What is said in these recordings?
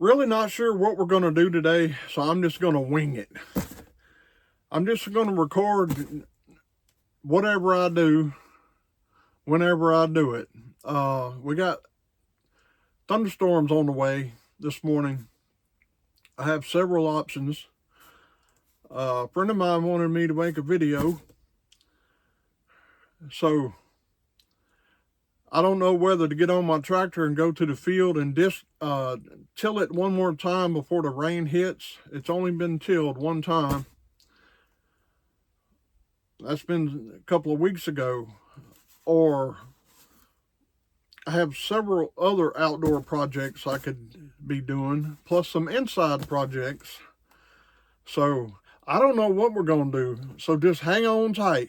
Really not sure what we're going to do today, so I'm just going to wing it. I'm just going to record whatever I do, whenever I do it. We got thunderstorms on the way this morning. I have several options. A friend of mine wanted me to make a video, so I don't know whether to get on my tractor and go to the field and till it one more time before the rain hits. It's only been tilled one time. That's been a couple of weeks ago. Or I have several other outdoor projects I could be doing, plus some inside projects. So I don't know what we're going to do. So just hang on tight.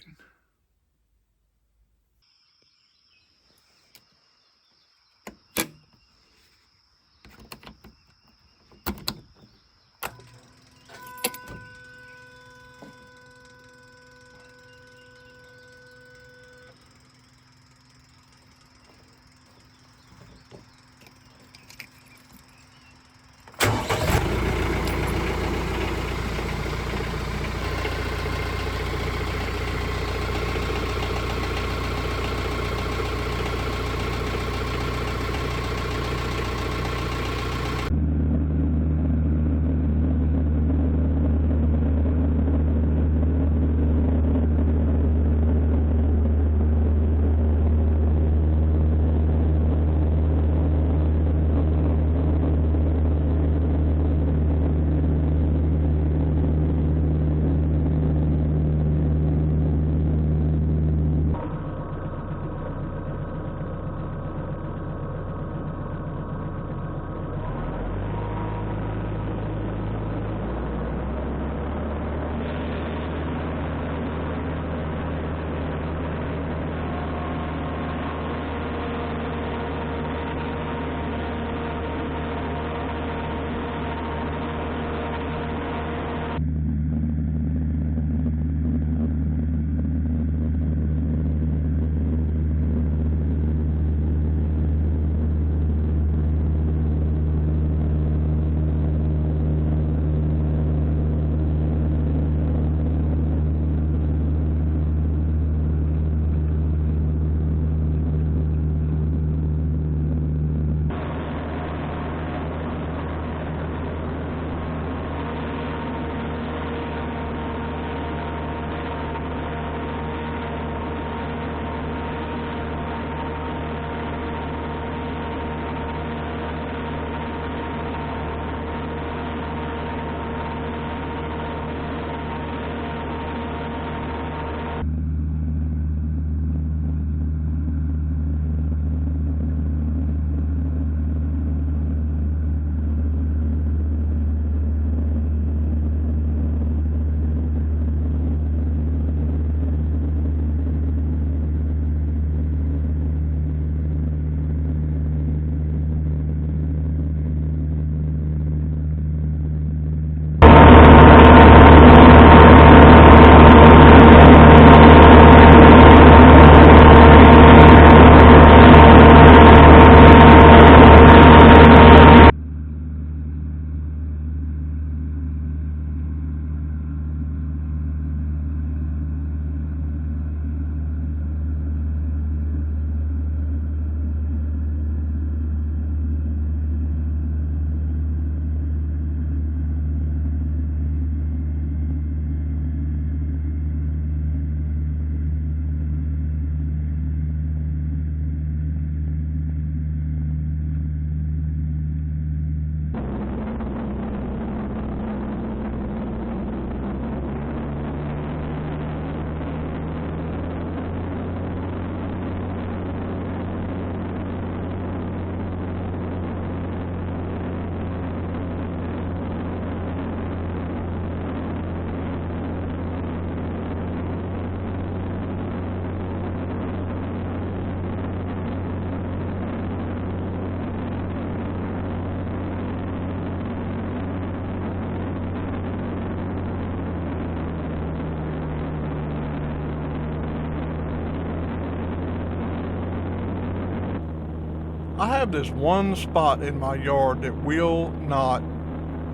I have this one spot in my yard that will not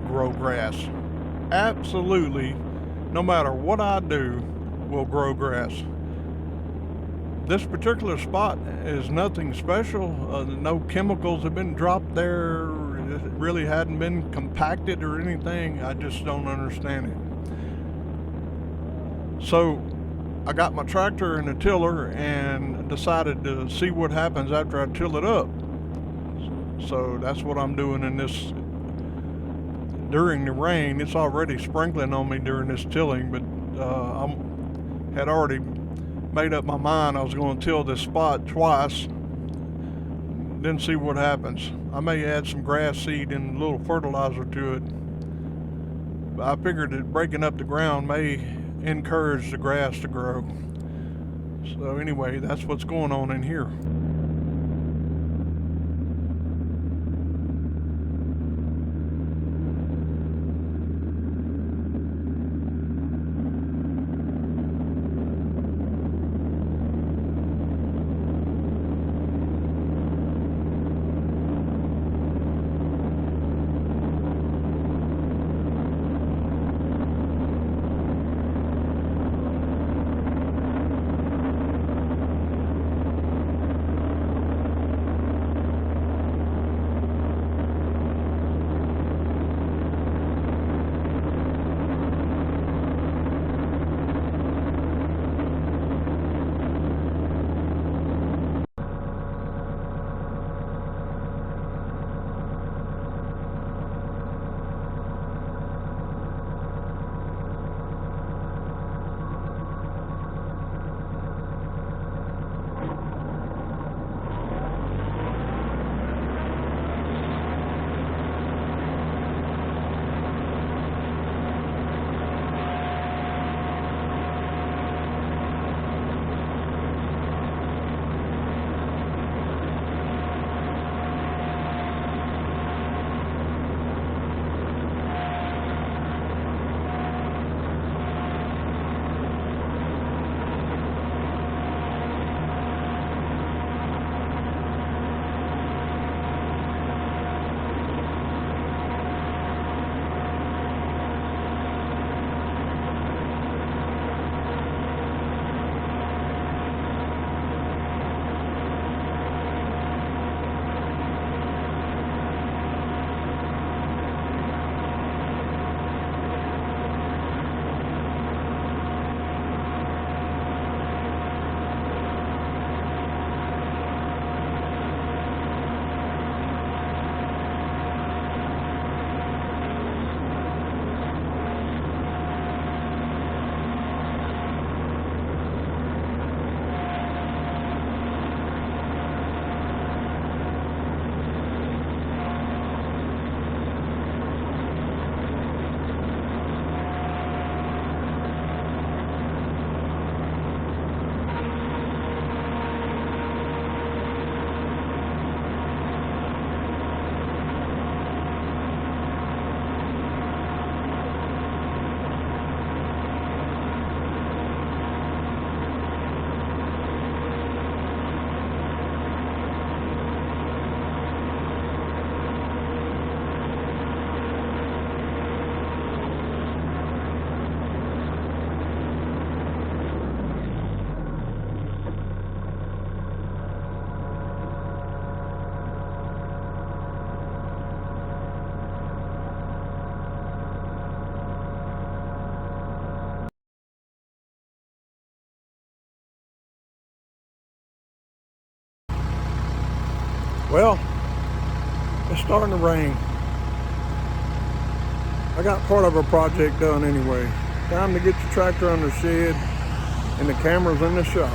grow grass. Absolutely, no matter what I do, will grow grass. This particular spot is nothing special. No chemicals have been dropped there. It really hadn't been compacted or anything. I just don't understand it. So I got my tractor and a tiller and decided to see what happens after I till it up. So that's what I'm doing in this during the rain. It's already sprinkling on me during this tilling, but I had already made up my mind I was going to till this spot twice, then see what happens. I may add some grass seed and a little fertilizer to it. But I figured that breaking up the ground may encourage the grass to grow. So anyway, that's what's going on in here. Well, it's starting to rain. I got part of a project done anyway. Time to get the tractor under shed and the cameras in the shop.